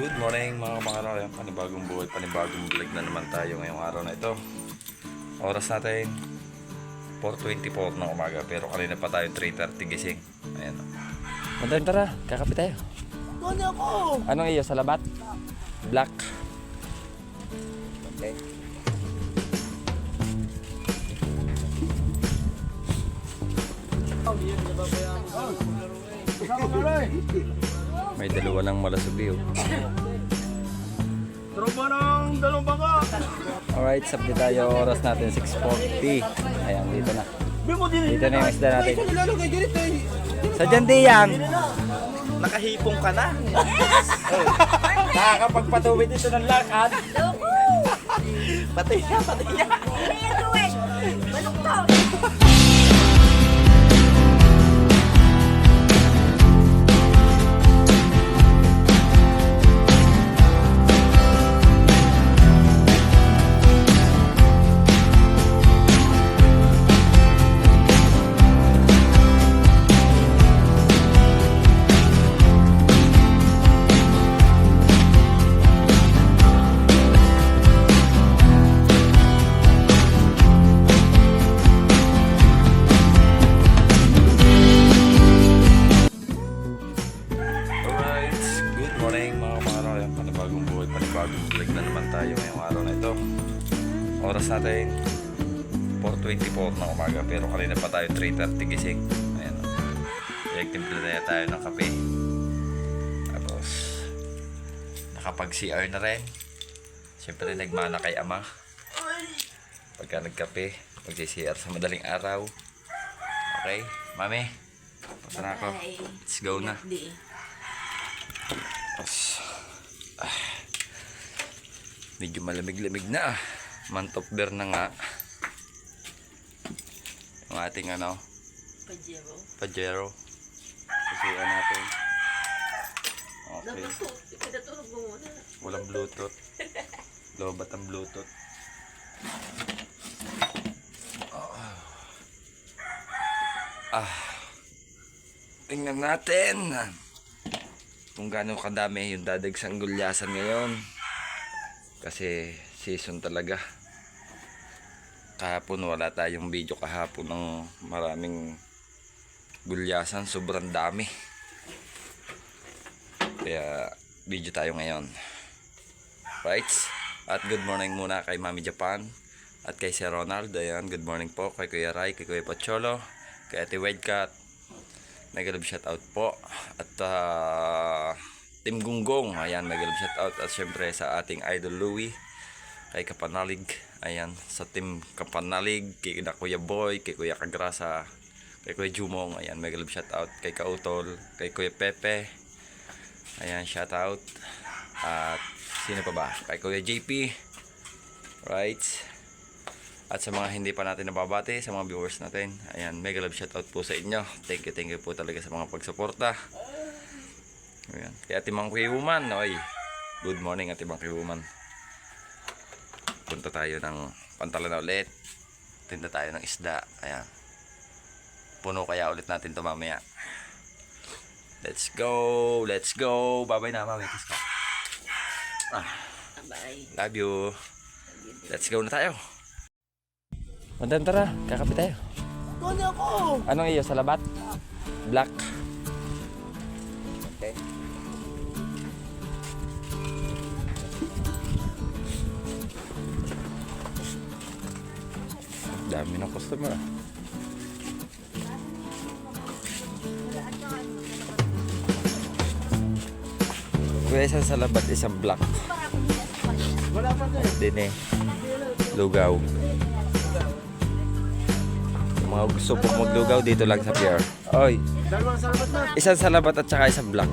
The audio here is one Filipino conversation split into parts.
Good morning mga kamakaraw. Panibagong buhay, panibagong vlog na naman tayo ngayong araw na ito. Oras natin 4:24 ng umaga, pero kanina pa tayo 3:30 gising. Ayan. Madam, tara, kakape tayo. Ano ako? Anong iyo sa labat? Black. Okay. May dalawa lang malasubi oh. Tropa ng dalawang bangka. Alright, sabdi tayo. Oras natin 6:40. Ayan, dito na. Bimo din. Dito na yung isda natin. Ito nilalagay ganito eh. Sa dyan yan. Nakahipong ka na. Nakakapagpatuwid dito ng lakad. Patay na, patay na. Alright, good morning mga kamakaraw. Panibagong buhay, panibagong vlog na naman tayo ngayong araw na ito. Oras natin 4:24 ng umaga, pero kanina pa tayo 3:30 gising. Ayan. Nagtimpla na tayo ng kape. Tapos nakapag-CR na rin. Siyempre nagmana kay ama. Pagka nagkape, mag-CR sa madaling araw. Okay, mami. Punta na ako. Let's go na. Medyo malamig-lamig na. Month of bear na nga. Yung ating Pajero. Susuan natin. Okay. Walang bluetooth. Lobat ang bluetooth. Tingnan natin kung gaano kadami yung dadagsang gulyasan ngayon, kasi season talaga. Kahapon wala tayong video kahapon ng maraming gulyasan, sobrang dami, kaya video tayo ngayon. Right, at good morning muna kay Mami Japan at kay Sir Ronald. Ayan, good morning po kay Kuya Ray, kay Kuya Pacholo, kay Ate Wedcat. Mega love shout out po. At Team Gunggong, ayan, mega love shout out. At syempre sa ating idol Louie, kay Kapanalig, ayan, sa Team Kapanalig, kay Kuya Boy, kay Kuya Kagrasa, kay Kuya Jumong, ayan, mega love shout out. Kay Kautol, kay Kuya Pepe, ayan, shout out. At sino pa ba? Kay Kuya JP, right? At sa mga hindi pa natin nababati, sa mga viewers natin, ayan, mega love shoutout po sa inyo. Thank you po talaga sa mga pagsuporta. Ayan. Kaya Ate Mang Kiwuman, oy, good morning Ate Mang Kiwuman. Punta tayo ng Pantalan na ulit. Tinda tayo ng isda. Ayan. Puno kaya ulit natin ito mamaya. Let's go, let's go. Bye-bye na, mami. Kiss ka. Bye. Love you. Let's go na tayo. Madam, tara, kakape tayo. Ano ako? Anong iyo sa labat? Black. Okay. Dami ng customer. Kuya, isang sa labat, isang black. Wala pa din. Din eh. Lugaw. Mga gusto po maglugaw dito lang sa pier. Oy, Dalawang salamat na. isang salabat at saka isang black.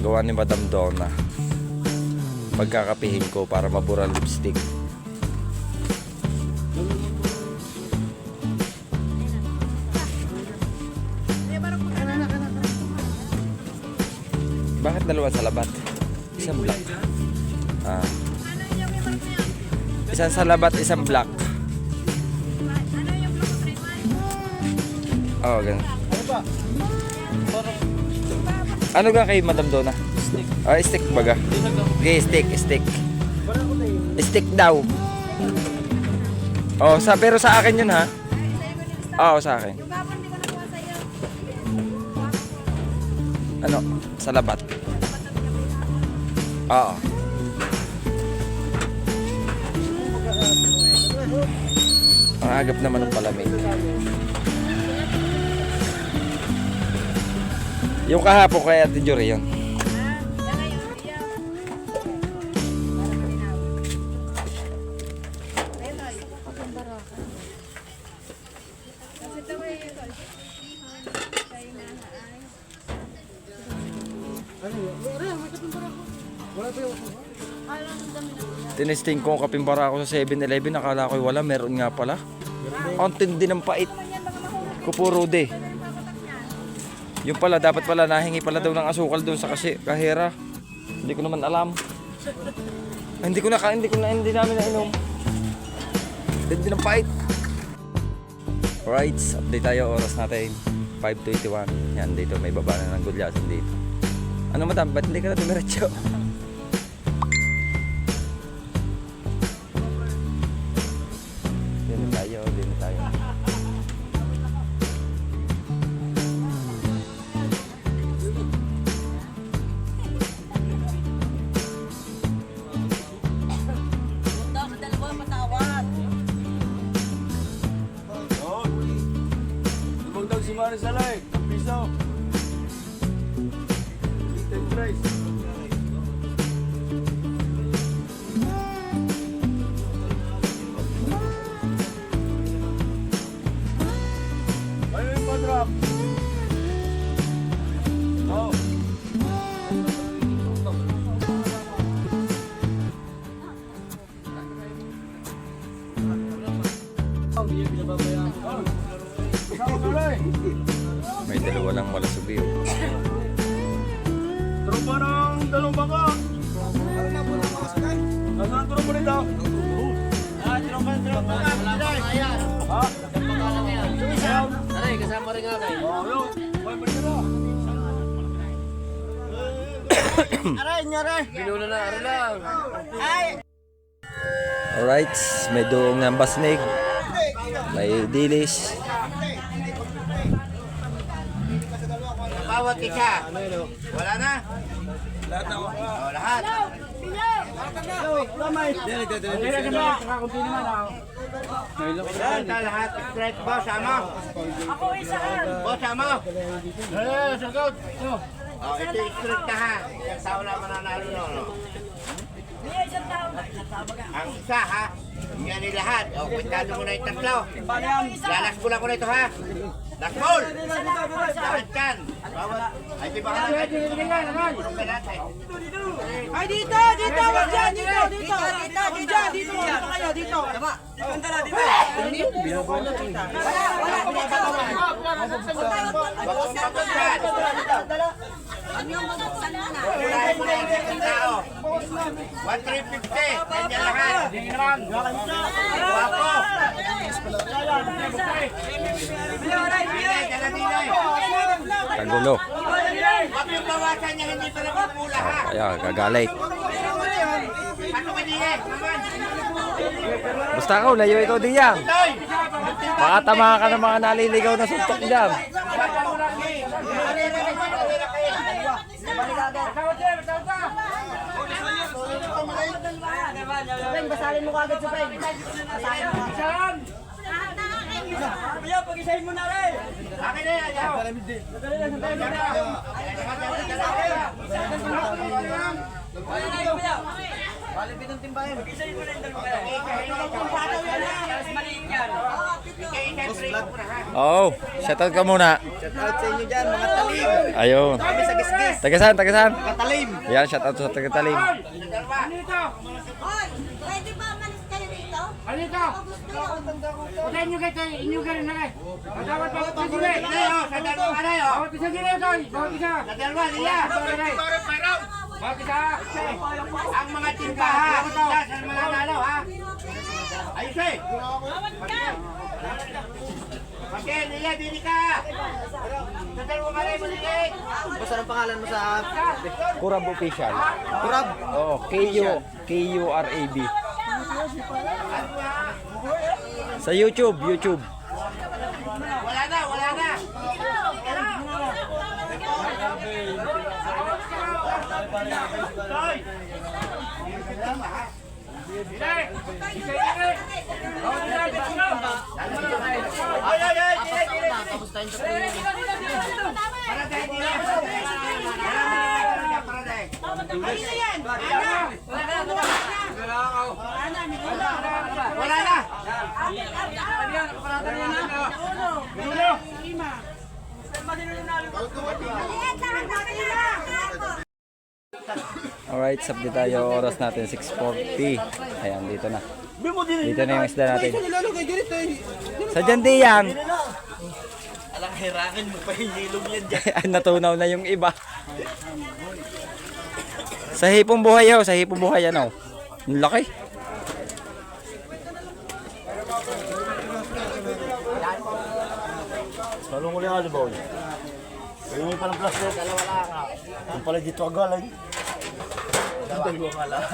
Gawa ni Madam Donna. Pagkakapihin ko para mabura ang lipstick. Bakit dalawang salabat? Isang black. Isang salabat, isang black. Oo, ganun. Ano ba? Parang Ano ga kay Madam Donna? Stick. Ah, stick baga. Okay, stick. Stick daw. Oh, pero sa akin yun ha. Oo, sa akin. Yung kapon di ko nakuha sa'yo. Ano? Sa labat. Oo. Ang agap naman ng palamig. Yung kahapon kay Ate Jory yun. Yan na yun. Yan. Ayun na. Kasi ito ay ito. Kaya na ay. Ano yun? May kapimpara ako. Wala pa yung... Alam mo dami na. Tinesting ko kapimpara ako sa 7-Eleven. Akala ko wala. Meron nga pala. Ang tindi ng pait. Kupuro de. Yung pala, dapat pala nahingi pala daw ng asukal doon sa kasi kahera. Hindi ko naman alam. Hindi namin nainom. Hindi ng pait. Alright, update tayo. Oras natin 5:21. Yan, dito may baba na ng gulyasan dito. Ano madam, ba't hindi ka na dumiretso? Dito tayo. Ibang daw si Marisalay. Ang piso. Ten price. Ano yung pa-drop? Oh. May dalawa lang malasubi. Tropa ng dalawang baka. Nasaan ang tropa nito? Tropa. Ha? Aray, kasama rin nga kayo. Oh, yun. May pagkira. Binula na, aray lang. Alright, may doong ng basnig. May dilis. Bawat isa. Wala na? Lahat na. Oh, lahat. Lahat. Straight, boss, amo. Ako isa ka. Boss, amo. Sagot. Oh, ito straight ka ha. Isang tao lang mananalo no. Niya isang tao. Ang isa ha. Yan ni lahat. O, kwentado mo na yung tatlo. Lalasbol ako na ito ha. Lasbol! Lahat kan. Ay, di ba ka na? Ay, dito! Wag dyan! Dito! Dito kayo! Dito! Unahin mo na yung isang tao. 1,350. Nandiyan lahat. Guwapo. Dinay, dala dinay. Kagulo. Huwag yung bawasan niya, hindi pa nagpupula ha. Kaya gagalit. Pato ka dinay, naman. Basta ako, layo ikaw din yan. Toy! Baka tama ka ng mga naliligaw na suntok dyan. Peng, basalin mo kagad sa Peng. Basahan! Pag-isahin mo na rin! Akin na yan, yaw. Balipit ng timbahin. Pag-isahin mo na yung dalawa. Oo, shoutout ka muna. Shoutout sa inyo dyan, mga talim. Ayun. Kami sa gisgis. Tagasan. Katalim. Yan, shoutout sa Tagatalim. Hoy, pwede ba malis kayo dito? Ano ito? Udahin nyo kayo, inyo ganun na kayo. Bawat sa gili. Sa dalawa ka na yun. Bawat sa gili ito, bawat isa. Sa dalawa, niya. Bawat isa. Ang mga timba ha. Sa mga nalo ha. Ayos eh. Bakit, niya, bili ka. Sa dalawang alay mo ligay. Basta ang pangalan mo sa... Kurab Official. Kurab. Oo, Kurab. Sa YouTube. Wala na, wala na. Wala na. Alright, sabdi tayo. Oras natin 6:40. Ayan, dito na. Dito na yung isda natin. Sa Jandi yan. Alang hirakin mo pa yung ilong yan dyan. Natunaw na yung iba. Sa hipong buhay sa hipong buhay yan Ang laki. Salong ulit nga, boy. Ayun yung palang plastic. Dalawa lang. Yung pala dito agalan. Dalawa nga lang.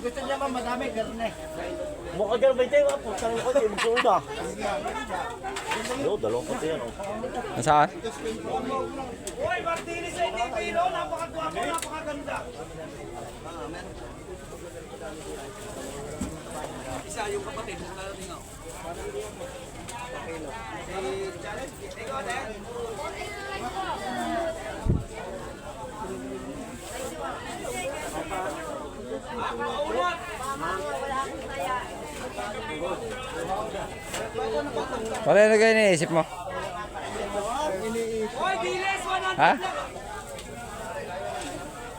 Gusto niya ba madami, ganun eh. Mukha dyan ba ito? Salong ko dyan. Gusto na. Yo, dalawang pati yan. Nasaan? Uy, Martinez sa hindi pilo. Napakagwapo, napakaganda. Isa yung kapatid. Wala na kayo iniisip mo? Uy, Diles, 100. Ha?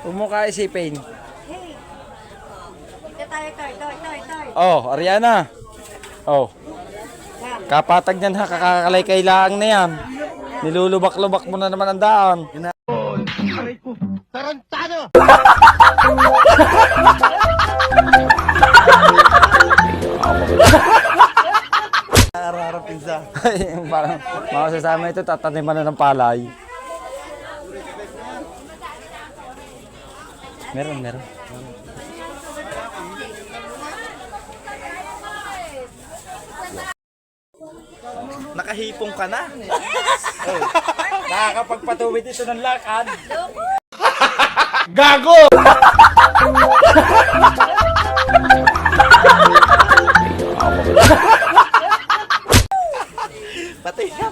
Huwag mo ka isipin. Oh, Ariana. Oh. Kapatag niyan kakakalay kailangan na yan. Nilulubak-lubak mo na naman ang daan. Ararapin sa. Parang makasasama ito, tataniman na ng palay. Meron. Nakahipong ka na. Nakakapagpatuwid ito ng lakad. Pati niya.